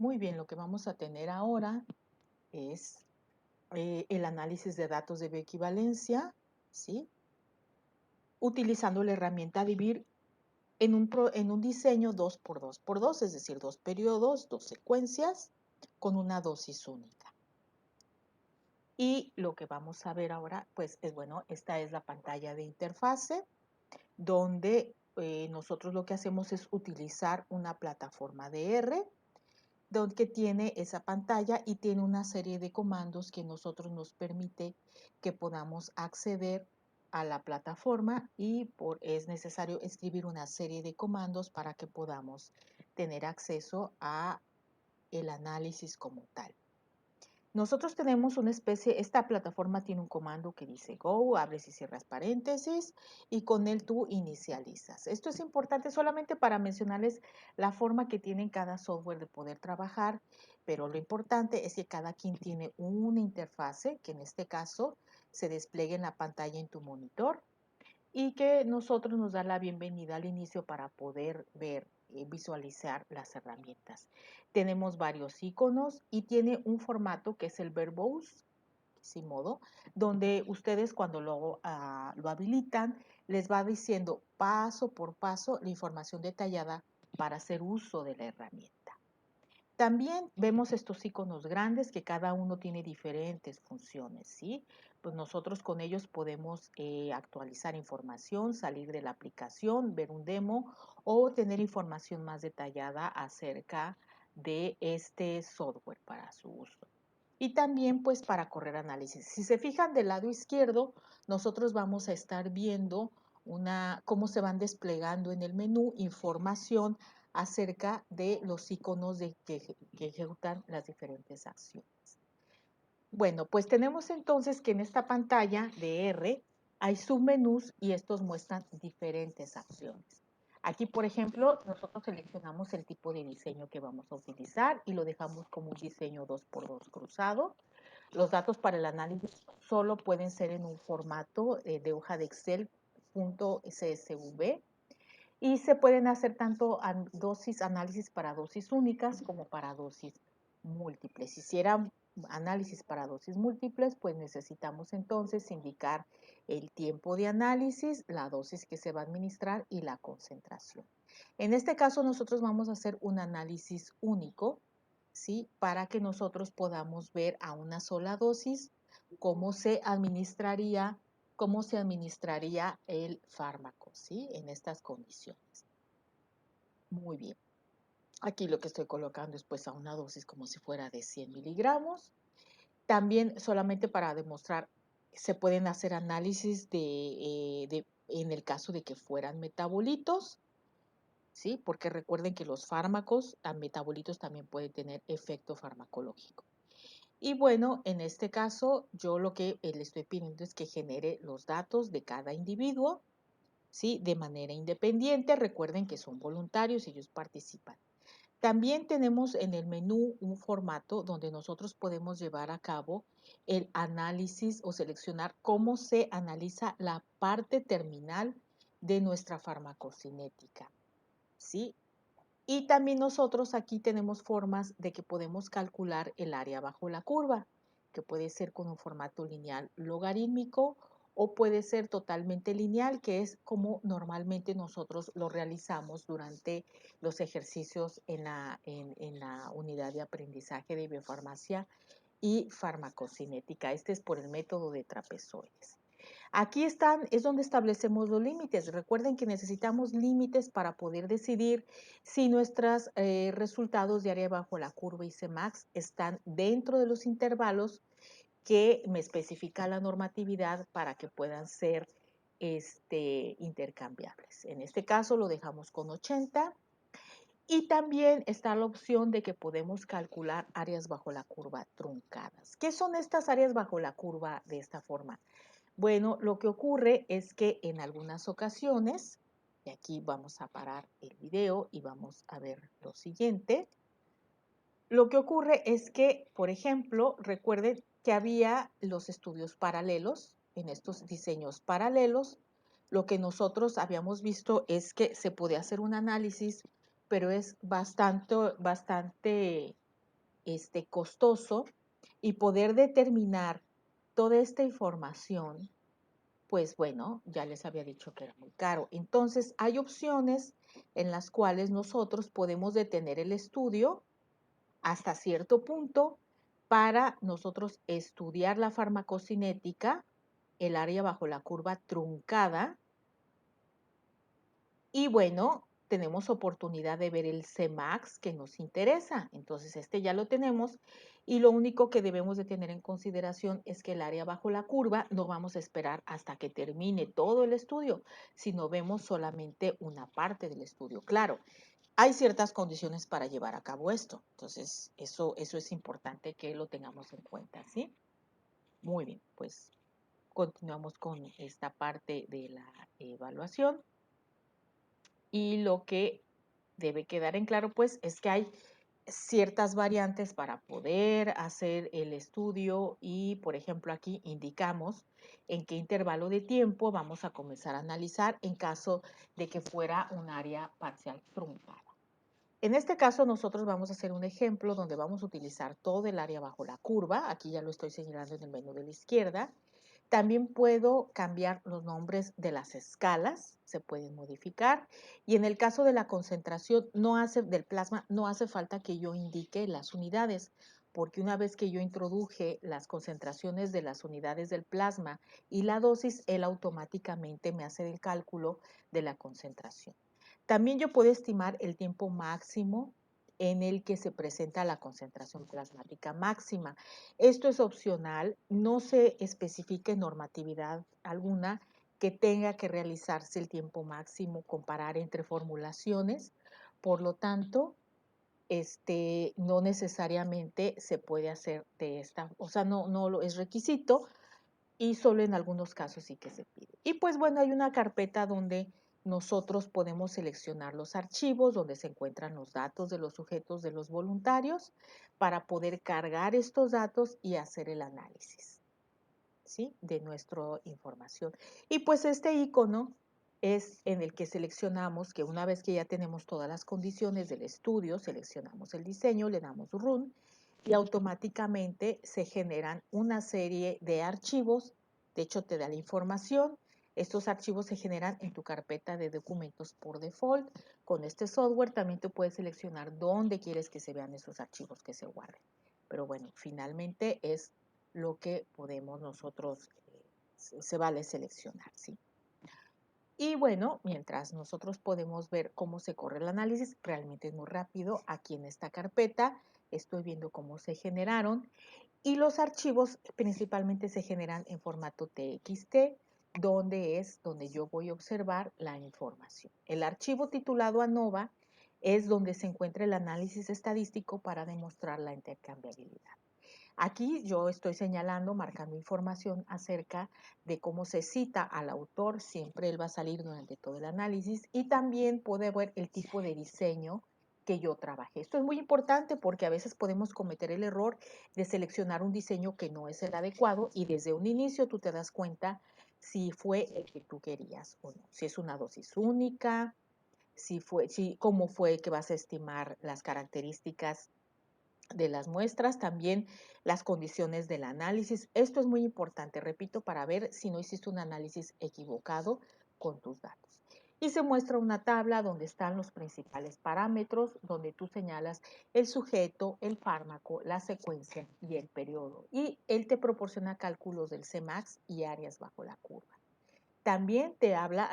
Muy bien, lo que vamos a tener ahora es el análisis de datos de bioequivalencia, ¿sí? Utilizando la herramienta DIVIR en un diseño 2x2x2, es decir, 2 periodos, 2 secuencias, con una dosis única. Y lo que vamos a ver ahora, pues es bueno, esta es la pantalla de interfase, donde nosotros lo que hacemos es utilizar una plataforma de R, donde tiene esa pantalla y tiene una serie de comandos que nosotros nos permite que podamos acceder a la plataforma y es necesario escribir una serie de comandos para que podamos tener acceso a el análisis como tal. Nosotros tenemos una especie, esta plataforma tiene un comando que dice go, abres y cierras paréntesis y con él tú inicializas. Esto es importante solamente para mencionarles la forma que tiene cada software de poder trabajar, pero lo importante es que cada quien tiene una interfase que en este caso se despliegue en la pantalla en tu monitor y que nosotros nos da la bienvenida al inicio para poder ver y visualizar las herramientas. Tenemos varios iconos y tiene un formato que es el verbose, sin modo, donde ustedes cuando lo habilitan les va diciendo paso por paso la información detallada para hacer uso de la herramienta. También vemos estos iconos grandes que cada uno tiene diferentes funciones, ¿sí? Pues nosotros con ellos podemos actualizar información, salir de la aplicación, ver un demo o tener información más detallada acerca de este software para su uso. Y también pues para correr análisis. Si se fijan del lado izquierdo, nosotros vamos a estar viendo cómo se van desplegando en el menú información acerca de los iconos que ejecutan las diferentes acciones. Bueno, pues tenemos entonces que en esta pantalla de R hay submenús y estos muestran diferentes acciones. Aquí, por ejemplo, nosotros seleccionamos el tipo de diseño que vamos a utilizar y lo dejamos como un diseño 2x2 cruzado. Los datos para el análisis solo pueden ser en un formato de hoja de Excel .csv y se pueden hacer tanto análisis para dosis únicas como para dosis múltiples. Si hicieran análisis para dosis múltiples, pues necesitamos entonces indicar el tiempo de análisis, la dosis que se va a administrar y la concentración. En este caso, nosotros vamos a hacer un análisis único, ¿sí? Para que nosotros podamos ver a una sola dosis cómo se administraría el fármaco, ¿sí? En estas condiciones. Muy bien. Aquí lo que estoy colocando es pues a una dosis como si fuera de 100 miligramos. También solamente para demostrar, se pueden hacer análisis en el caso de que fueran metabolitos, ¿sí? Porque recuerden que los fármacos a metabolitos también pueden tener efecto farmacológico. Y bueno, en este caso, yo lo que le estoy pidiendo es que genere los datos de cada individuo, ¿sí? De manera independiente. Recuerden que son voluntarios, ellos participan. También tenemos en el menú un formato donde nosotros podemos llevar a cabo el análisis o seleccionar cómo se analiza la parte terminal de nuestra farmacocinética, ¿sí? Y también nosotros aquí tenemos formas de que podemos calcular el área bajo la curva, que puede ser con un formato lineal logarítmico o puede ser totalmente lineal, que es como normalmente nosotros lo realizamos durante los ejercicios en la unidad de aprendizaje de biofarmacia y farmacocinética. Este es por el método de trapezoides. Aquí es donde establecemos los límites. Recuerden que necesitamos límites para poder decidir si nuestros resultados de área bajo la curva y Cmax están dentro de los intervalos que me especifica la normatividad para que puedan ser intercambiables. En este caso lo dejamos con 80 y también está la opción de que podemos calcular áreas bajo la curva truncadas. ¿Qué son estas áreas bajo la curva de esta forma? Bueno, lo que ocurre es que en algunas ocasiones, y aquí vamos a parar el video y vamos a ver lo siguiente, lo que ocurre es que, por ejemplo, recuerden que había los estudios paralelos, en estos diseños paralelos, lo que nosotros habíamos visto es que se puede hacer un análisis, pero es bastante costoso y poder determinar toda esta información, pues bueno, ya les había dicho que era muy caro. Entonces, hay opciones en las cuales nosotros podemos detener el estudio hasta cierto punto para nosotros estudiar la farmacocinética, el área bajo la curva truncada, y bueno, tenemos oportunidad de ver el Cmax que nos interesa. Entonces, ya lo tenemos y lo único que debemos de tener en consideración es que el área bajo la curva no vamos a esperar hasta que termine todo el estudio, sino vemos solamente una parte del estudio. Claro, hay ciertas condiciones para llevar a cabo esto. Entonces, eso es importante que lo tengamos en cuenta, ¿sí? Muy bien, pues continuamos con esta parte de la evaluación. Y lo que debe quedar en claro, pues, es que hay ciertas variantes para poder hacer el estudio y, por ejemplo, aquí indicamos en qué intervalo de tiempo vamos a comenzar a analizar en caso de que fuera un área parcial truncada. En este caso, nosotros vamos a hacer un ejemplo donde vamos a utilizar todo el área bajo la curva. Aquí ya lo estoy señalando en el menú de la izquierda. También puedo cambiar los nombres de las escalas, se pueden modificar. Y en el caso de la concentración del plasma, no hace falta que yo indique las unidades, porque una vez que yo introduje las concentraciones de las unidades del plasma y la dosis, él automáticamente me hace el cálculo de la concentración. También yo puedo estimar el tiempo máximo en el que se presenta la concentración plasmática máxima. Esto es opcional, no se especifica en normatividad alguna que tenga que realizarse el tiempo máximo, comparar entre formulaciones. Por lo tanto, no necesariamente se puede hacer de esta, o sea, no es requisito, y solo en algunos casos sí que se pide. Y pues bueno, hay una carpeta donde nosotros podemos seleccionar los archivos, donde se encuentran los datos de los sujetos de los voluntarios para poder cargar estos datos y hacer el análisis, ¿sí? De nuestra información. Y pues este icono es en el que seleccionamos que una vez que ya tenemos todas las condiciones del estudio, seleccionamos el diseño, le damos Run y automáticamente se generan una serie de archivos. De hecho, te da la información. Estos archivos se generan en tu carpeta de documentos por default. Con este software también tú puedes seleccionar dónde quieres que se vean esos archivos que se guarden. Pero bueno, finalmente es lo que podemos nosotros, se vale seleccionar, ¿sí? Y bueno, mientras nosotros podemos ver cómo se corre el análisis, realmente es muy rápido. Aquí en esta carpeta estoy viendo cómo se generaron y los archivos principalmente se generan en formato TXT, donde yo voy a observar la información. El archivo titulado ANOVA es donde se encuentra el análisis estadístico para demostrar la intercambiabilidad. Aquí yo estoy señalando, marcando información acerca de cómo se cita al autor, siempre él va a salir durante todo el análisis y también puede ver el tipo de diseño que yo trabajé. Esto es muy importante porque a veces podemos cometer el error de seleccionar un diseño que no es el adecuado y desde un inicio tú te das cuenta si fue el que tú querías o no, si es una dosis única, cómo fue que vas a estimar las características de las muestras, también las condiciones del análisis. Esto es muy importante, repito, para ver si no hiciste un análisis equivocado con tus datos. Y se muestra una tabla donde están los principales parámetros, donde tú señalas el sujeto, el fármaco, la secuencia y el periodo. Y él te proporciona cálculos del Cmax y áreas bajo la curva. También te habla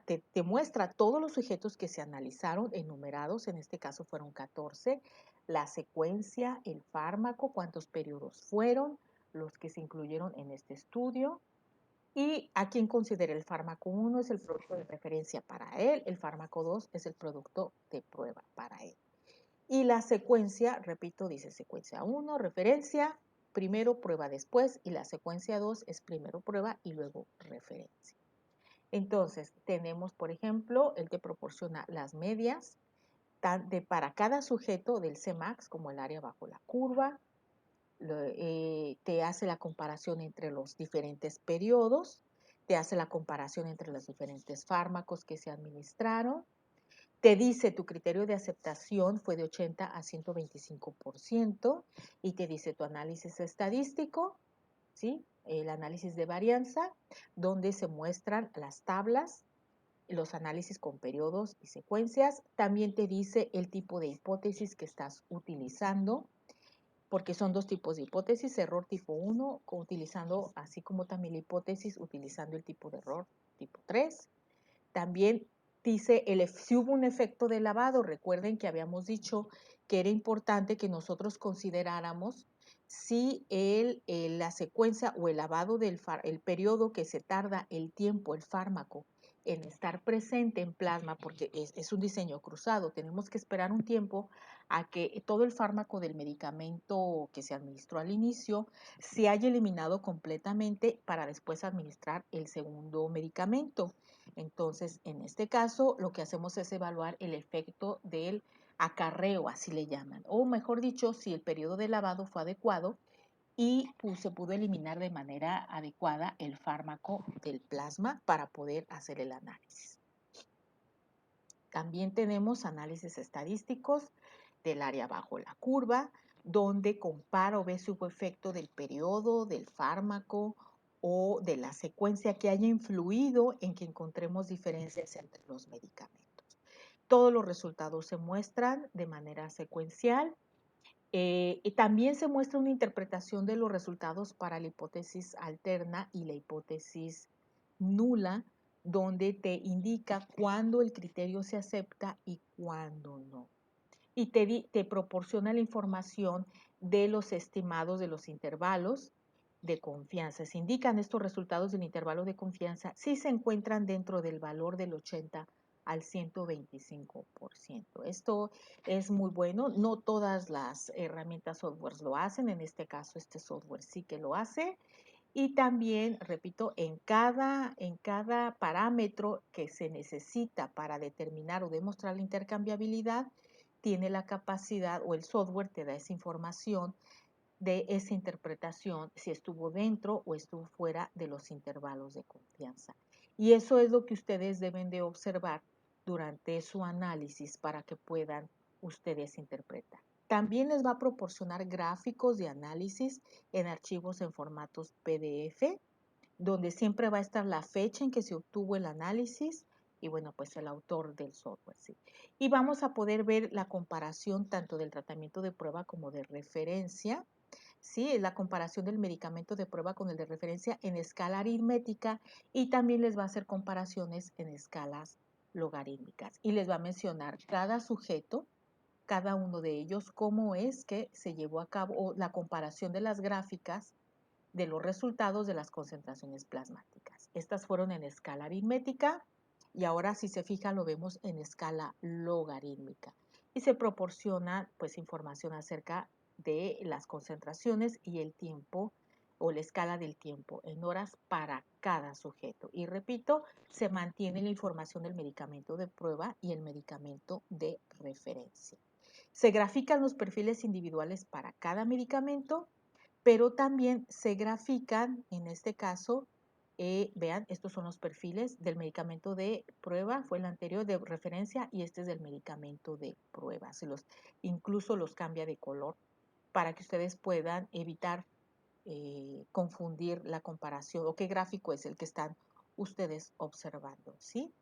te muestra todos los sujetos que se analizaron enumerados, en este caso fueron 14, la secuencia, el fármaco, cuántos periodos fueron, los que se incluyeron en este estudio, y a quién considera el fármaco 1 es el producto de referencia para él, el fármaco 2 es el producto de prueba para él. Y la secuencia, repito, dice secuencia 1, referencia, primero prueba después, y la secuencia 2 es primero prueba y luego referencia. Entonces, tenemos, por ejemplo, él te proporciona las medias para cada sujeto del Cmax, como el área bajo la curva, te hace la comparación entre los diferentes periodos, te hace la comparación entre los diferentes fármacos que se administraron, Te dice tu criterio de aceptación fue de 80 a 125% y te dice tu análisis estadístico, ¿sí? El análisis de varianza, donde se muestran las tablas, los análisis con periodos y secuencias. También te dice el tipo de hipótesis que estás utilizando, porque son dos tipos de hipótesis, error tipo 1, utilizando, así como también la hipótesis, utilizando el tipo de error tipo 3. También dice si hubo un efecto de lavado. Recuerden que habíamos dicho que era importante que nosotros consideráramos si la secuencia o el lavado el periodo que se tarda el tiempo, el fármaco, en estar presente en plasma, porque es un diseño cruzado, tenemos que esperar un tiempo a que todo el fármaco del medicamento que se administró al inicio se haya eliminado completamente para después administrar el segundo medicamento. Entonces, en este caso, lo que hacemos es evaluar el efecto del acarreo, así le llaman, o mejor dicho, si el periodo de lavado fue adecuado y se pudo eliminar de manera adecuada el fármaco del plasma para poder hacer el análisis. También tenemos análisis estadísticos del área bajo la curva, donde compara o ve si hubo efecto del periodo, del fármaco o de la secuencia que haya influido en que encontremos diferencias entre los medicamentos. Todos los resultados se muestran de manera secuencial. Y también se muestra una interpretación de los resultados para la hipótesis alterna y la hipótesis nula, donde te indica cuándo el criterio se acepta y cuándo no. Y te proporciona la información de los estimados de los intervalos de confianza. Se indican estos resultados del intervalo de confianza si se encuentran dentro del valor del 80 al 125%. Esto es muy bueno. No todas las herramientas software lo hacen. En este caso, este software sí que lo hace. Y también, repito, en cada parámetro que se necesita para determinar o demostrar la intercambiabilidad, tiene la capacidad o el software te da esa información de esa interpretación, si estuvo dentro o estuvo fuera de los intervalos de confianza. Y eso es lo que ustedes deben de observar durante su análisis para que puedan ustedes interpretar. También les va a proporcionar gráficos de análisis en archivos en formatos PDF, donde siempre va a estar la fecha en que se obtuvo el análisis y bueno, pues el autor del software, ¿sí? Y vamos a poder ver la comparación tanto del tratamiento de prueba como de referencia, ¿sí? La comparación del medicamento de prueba con el de referencia en escala aritmética y también les va a hacer comparaciones en escalas logarítmicas y les va a mencionar cada sujeto, cada uno de ellos, cómo es que se llevó a cabo o la comparación de las gráficas de los resultados de las concentraciones plasmáticas. Estas fueron en escala aritmética y ahora si se fija lo vemos en escala logarítmica y se proporciona pues información acerca de las concentraciones y el tiempo o la escala del tiempo en horas para cada sujeto. Y repito, se mantiene la información del medicamento de prueba y el medicamento de referencia. Se grafican los perfiles individuales para cada medicamento, pero también se grafican, en este caso, vean, estos son los perfiles del medicamento de prueba, fue el anterior de referencia y este es del medicamento de prueba. Incluso los cambia de color para que ustedes puedan evitar confundir la comparación o qué gráfico es el que están ustedes observando, ¿sí?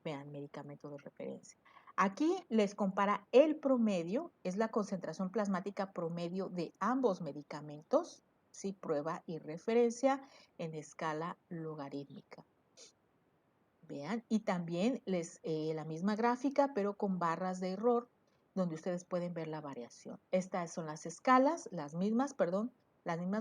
Vean, medicamento de referencia. Aquí les compara el promedio, es la concentración plasmática promedio de ambos medicamentos, ¿sí? Prueba y referencia en escala logarítmica. Vean, y también la misma gráfica, pero con barras de error, donde ustedes pueden ver la variación. Estas son las escalas, las mismas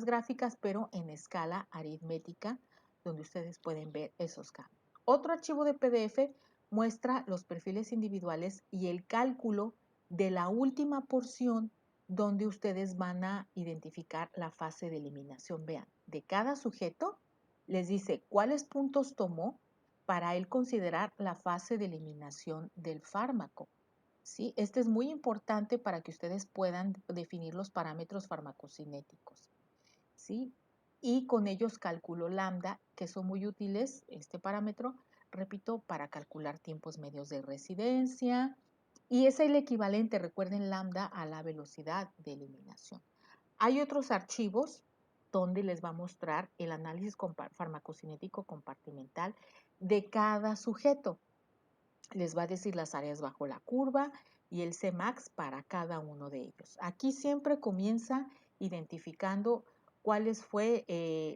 gráficas, pero en escala aritmética, donde ustedes pueden ver esos cambios. Otro archivo de PDF muestra los perfiles individuales y el cálculo de la última porción donde ustedes van a identificar la fase de eliminación. Vean, de cada sujeto les dice cuáles puntos tomó para él considerar la fase de eliminación del fármaco. ¿Sí? Este es muy importante para que ustedes puedan definir los parámetros farmacocinéticos. ¿Sí? Y con ellos cálculo lambda, que son muy útiles, este parámetro, repito, para calcular tiempos medios de residencia, Y es el equivalente, recuerden, lambda a la velocidad de eliminación. Hay otros archivos donde les va a mostrar el análisis farmacocinético compartimental de cada sujeto. Les va a decir las áreas bajo la curva y el Cmax para cada uno de ellos. Aquí siempre comienza identificando cuáles fue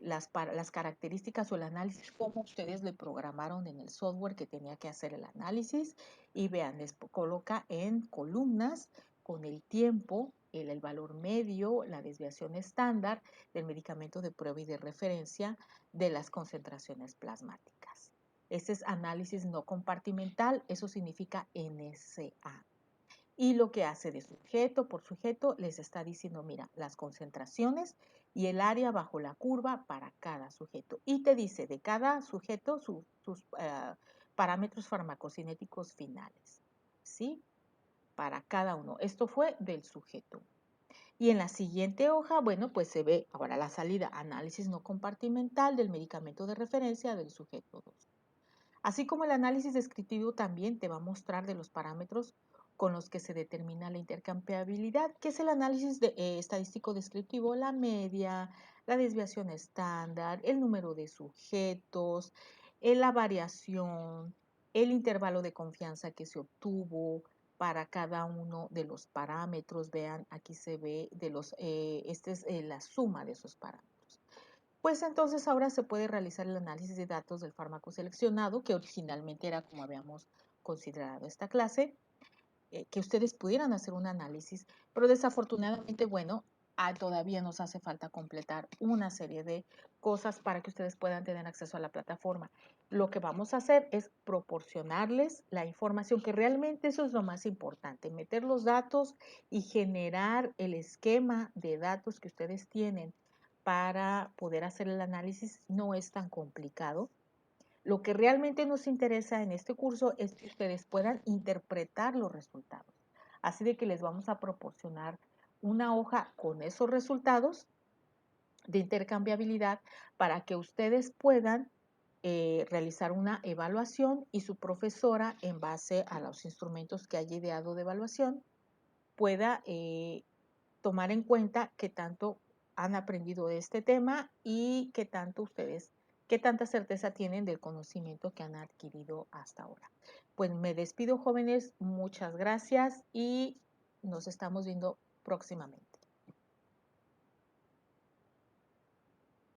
las características o el análisis, cómo ustedes le programaron en el software que tenía que hacer el análisis, y vean, les coloca en columnas con el tiempo, el valor medio, la desviación estándar del medicamento de prueba y de referencia de las concentraciones plasmáticas. Ese es análisis no compartimental, eso significa NSA. Y lo que hace de sujeto por sujeto les está diciendo, mira, las concentraciones y el área bajo la curva para cada sujeto. Y te dice de cada sujeto sus parámetros farmacocinéticos finales, ¿sí? Para cada uno. Esto fue del sujeto. Y en la siguiente hoja, bueno, pues se ve ahora la salida, análisis no compartimental del medicamento de referencia del sujeto 2. Así como el análisis descriptivo también te va a mostrar de los parámetros con los que se determina la intercambiabilidad, que es el análisis estadístico descriptivo, la media, la desviación estándar, el número de sujetos, la variación, el intervalo de confianza que se obtuvo para cada uno de los parámetros. Vean, aquí se ve esta es la suma de esos parámetros. Pues entonces ahora se puede realizar el análisis de datos del fármaco seleccionado, que originalmente era como habíamos considerado esta clase, que ustedes pudieran hacer un análisis, pero desafortunadamente, bueno, todavía nos hace falta completar una serie de cosas para que ustedes puedan tener acceso a la plataforma. Lo que vamos a hacer es proporcionarles la información, que realmente eso es lo más importante, meter los datos y generar el esquema de datos que ustedes tienen para poder hacer el análisis no es tan complicado. Lo que realmente nos interesa en este curso es que ustedes puedan interpretar los resultados. Así de que les vamos a proporcionar una hoja con esos resultados de intercambiabilidad para que ustedes puedan realizar una evaluación, y su profesora, en base a los instrumentos que haya ideado de evaluación, pueda tomar en cuenta qué tanto han aprendido de este tema y qué tanta certeza tienen del conocimiento que han adquirido hasta ahora. Pues me despido, jóvenes, muchas gracias y nos estamos viendo próximamente.